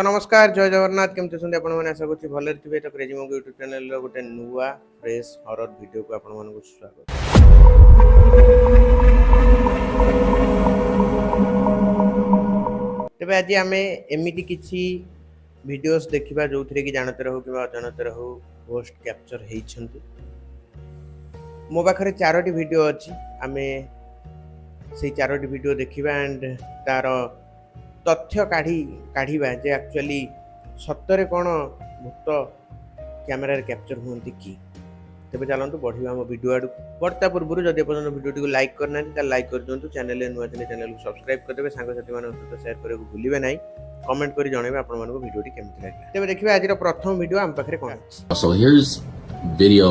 तो नमस्कार जय जगन्नाथ केमती छथि आपण माने आशा करछि भले थिबे। तो क्रेजी मंगू यूट्यूब चैनल रो गोटे नुवा फ्रेश हॉरर वीडियो को आपण मानकु स्वागत। तबे आज आमे एमिति किछि वीडियोस देखिबा जोथरे कि जानते रहू कि अजानते रहू पोस्ट कैप्चर हेइछंती। मो पाखरे 4टी वीडियो अछि। आमे से 4टी वीडियो देखिबा एंड तार तथ्य काढ़ीबा जे एक्चुअली सत्तरे कौन भूत कैमेरा कैप्चर होती कि। तेज चलतु बढ़िया आम वीडियो आड़ बढ़ता पूर्व जब पर्यटन वीडियो लाइक करना लाइक कर दिखाँ। चैनल नुआ चैनल को सब्सक्राइब करदे सांगसाथी सहित शेयर करने को भूलिए ना। कमेंट कर जनइबे आपण मानको वीडियो केमती लागला। तेज देखिए आज प्रथम वीडियो आम पाखरे कोन अछि। So here's video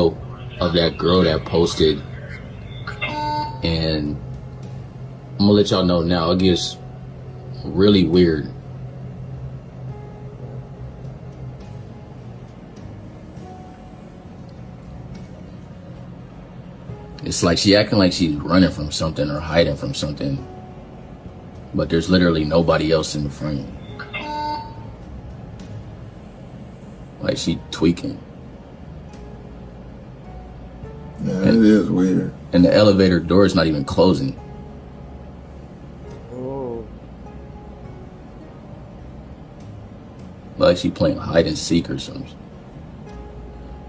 of that girl that posted, and I'm gonna let y'all know now. It gets really weird. It's like she acting like she's running from something or hiding from something, but there's literally nobody else in the frame. Like she tweaking. Yeah, it is weird. And the elevator door is not even closing. Like she playing hide and seek or something.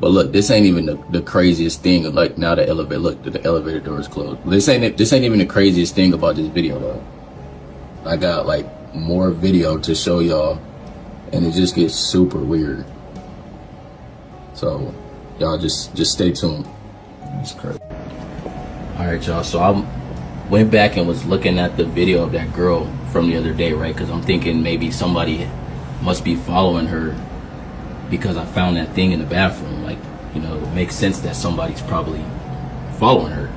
But look, this ain't even the craziest thing. Like now the elevator door is closed. This ain't even the craziest thing about this video though. I got like more video to show y'all, and it just gets super weird. So y'all just stay tuned. It's crazy. All right, y'all. So I went back and was looking at the video of that girl from the other day, right? Because I'm thinking maybe somebody must be following her because I found that thing in the bathroom. Like, you know, it makes sense that somebody's probably following her,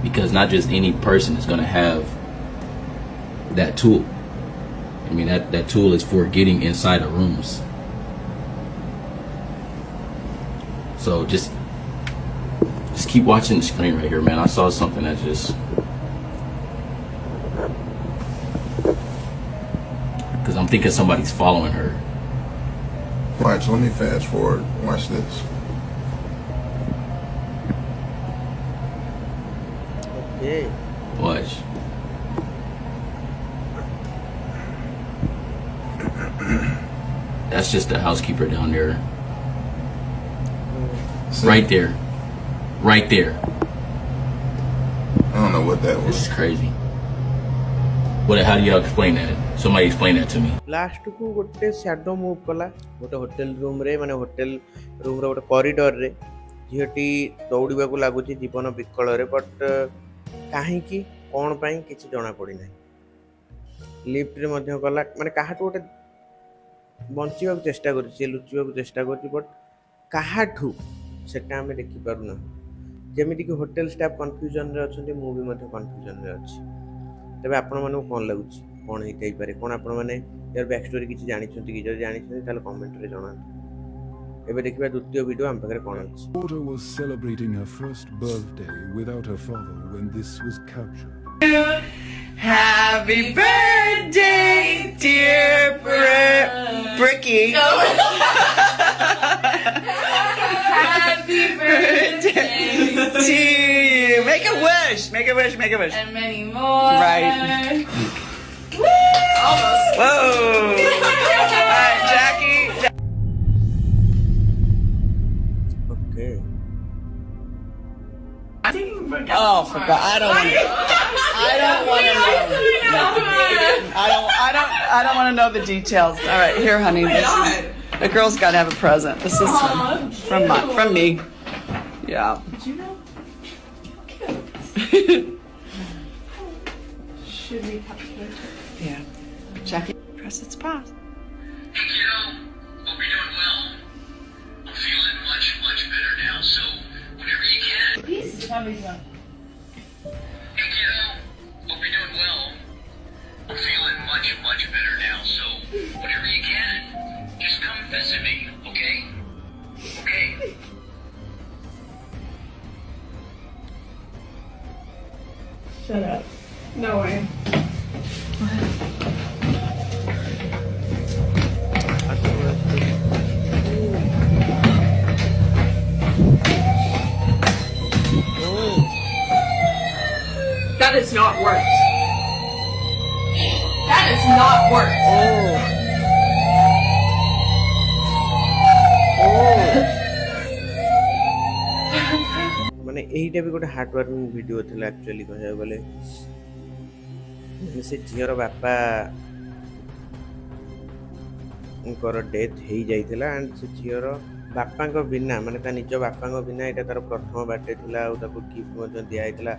because not just any person is going to have that tool. I mean, that tool is for getting inside of rooms. So just keep watching the screen right here, man. I saw something that just, because I'm thinking somebody's following her. Watch, let me fast forward. Watch this. Okay. Watch. That's just the housekeeper down there. See? Right there. Right there. I don't know what that This was. is crazy. How do y'all explain that? Somebody explain that to me. Last को गोटे shadow move कला गोटे hotel room रे माने hotel room रो गोटे corridor रे झीटी दौड़िबा को लागुची जीवन विकल रे। बट काहे की कोन पई किछि जणा पड़ी नै। लिफ्ट रे मध्य कला माने काहाटू गोटे बंचिबा को चेष्टा करछि लुचिबा को चेष्टा करछि। बट काहाटू सेटा हमें देखि पारु ना। जेमिति कि होटल स्टाफ कंफ्यूजन रे अछंती मु भी मध्य कंफ्यूजन रे अछि। तबे आपण माने कोन लागुची कोन हेतै पारे कोन आपण माने यार बैक स्टोरी किछि जानि छथि कि जदि जानि छथि ताले कमेंट रे जणाନ୍ତୁ। एबे देखिबा द्वितीय वीडियो हम पाखरे कोन अछि। Daughter was celebrating her first birthday without her father when this was captured. Happy birthday, dear Bricky. No. Happy birthday to you. Make a wish. Make a wish. Make a wish. And many more. Right. Woo! Almost. Whoa. All right, Jackie. Okay Oh, forgot. I don't want to. I don't want to know. I don't want to know the details. All right, here, honey. The girl's got to have a present. This is from me. Yeah. Did you know? Cute. Should we capture it? Yeah. Jackie, press its pause. Hope you're doing well. I'm feeling much better now, so whenever you can. Peace. Family's one. Hey kiddo, hope you're doing well. I'm feeling much better now, so whenever you can, just come visit me, okay? Okay. Shut up. No way. has not worked. That has not worked. माने एहीटा भी गोटे heart warming video थिला actually कहया गले से झीर बापा उनकर death हो जाइथिला एंड से झीर बापा बिना माने ता निज बापा बिना एटा तार प्रथम बर्थडे थिला और ताको गिफ्ट मध्य दिया आइथिला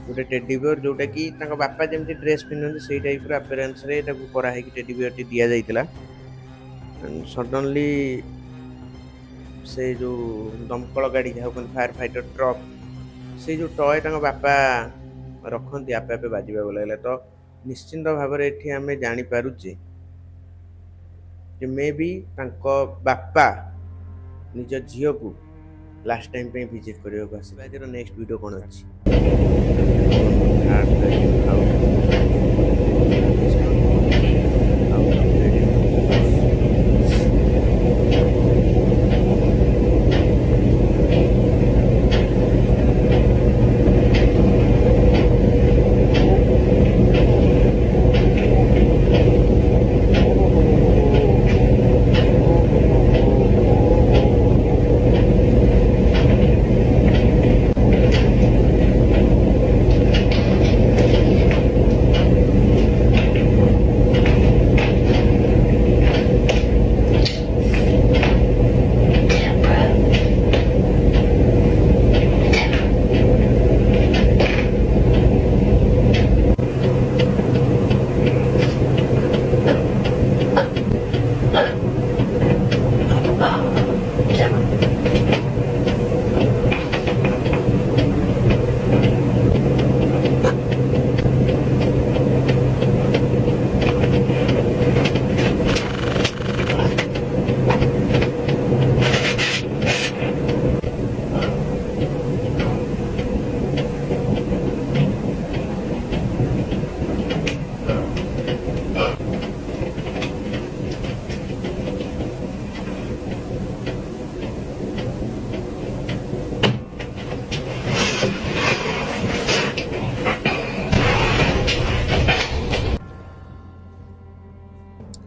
गोटे टेडी बियर जोटा कि तांको बापा जेमती ड्रेस पिनंती सेही टाइप रो अपीयरेंस रे ताको करा है कि टेडी बियर टी दिया जाइथिला एंड सडनली से जो दमकल गाड़ी जहाँ फायर फाइटर ट्रक से जो टय तांको बापा रखती आपे आपे बाजिबा लगे तो निश्चिंत भाव में ये आम जापारे कि मे बी तांको बापा निज झील को लास्ट टाइम पे विजिट करने नेक्स्ट वीडियो कौन अच्छी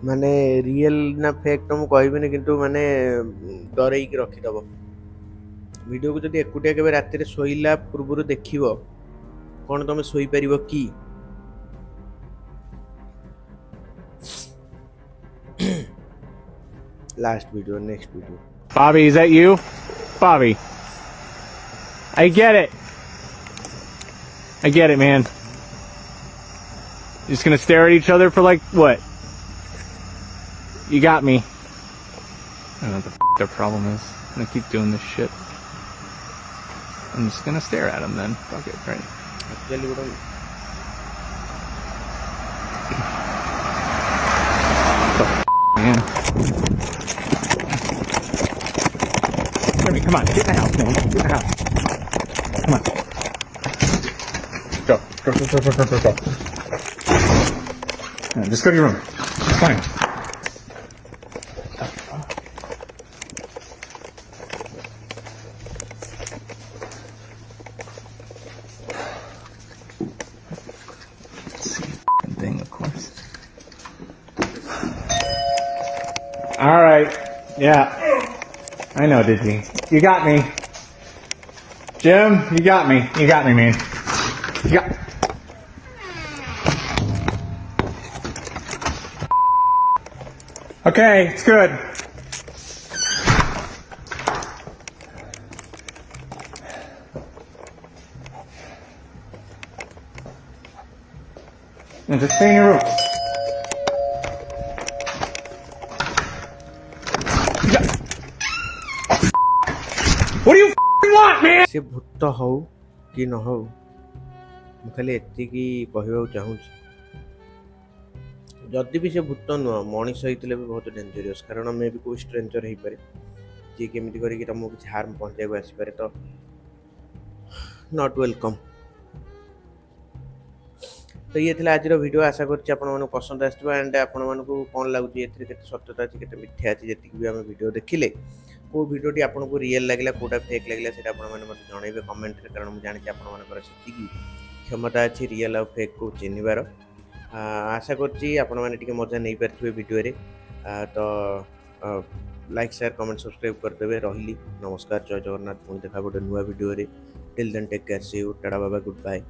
माने रियल ना फेक तो मुझे कहबी किंतु माने डरई की रखीदब वीडियो को जब एकुटिया के रात शोला पूर्व देख कौन तुम शोपर कि last video next video Bobby, is that you? Bobby. I get it. I get it, man. Just gonna stare at each other for like, what? You got me. I don't know what the their problem is. I'm gonna keep doing this shit. I'm just gonna stare at him then. Fuck it, right? Actually, what Man. Jimmy, come on, get in the house, man. Get in the house. Come on. Go. Go. Yeah, just go to your room. It's fine. Thing, of course. All right. Yeah. I know, Disney. You got me. Jim, you got me. You got me, man. You got... Okay, it's good. Now just stay in your room. What do you want, man? से भूत हो कि न हो खाली एति कहवा चाहूँ जदि भी से भूत नुह मनीष होते भी बहुत डेंजरियस कारण मे भी कोई स्ट्रेंजर हो पारे जी केमी करके तुमको किसी हार्म पहुँचा आसपे तो नॉट वेलकम तो ये थी आज वीडियो आशा कर पसंद आसो एंड आपण कौन लगुच ये सत्यता अच्छी के मिथ्या अच्छी जी भी आम वीडियो देखिले को वीडियोटी आपको रियल लगे कौटा फेक लगे से जनइबे कमेंट कारण मुझे जानी आपंकर क्षमता अच्छी रियल और फेक को चिन्हबार। आशा करची आपण मैंने टिके मजा नहीं पारे वीडियो रे। तो लाइक शेयर कमेंट सब्सक्राइब करदेवे। रही नमस्कार, जय जगन्नाथ। पुणी देखा गोटे नुआ वीडियो रे। Till then take care, see you, ta ta bye bye, good bye.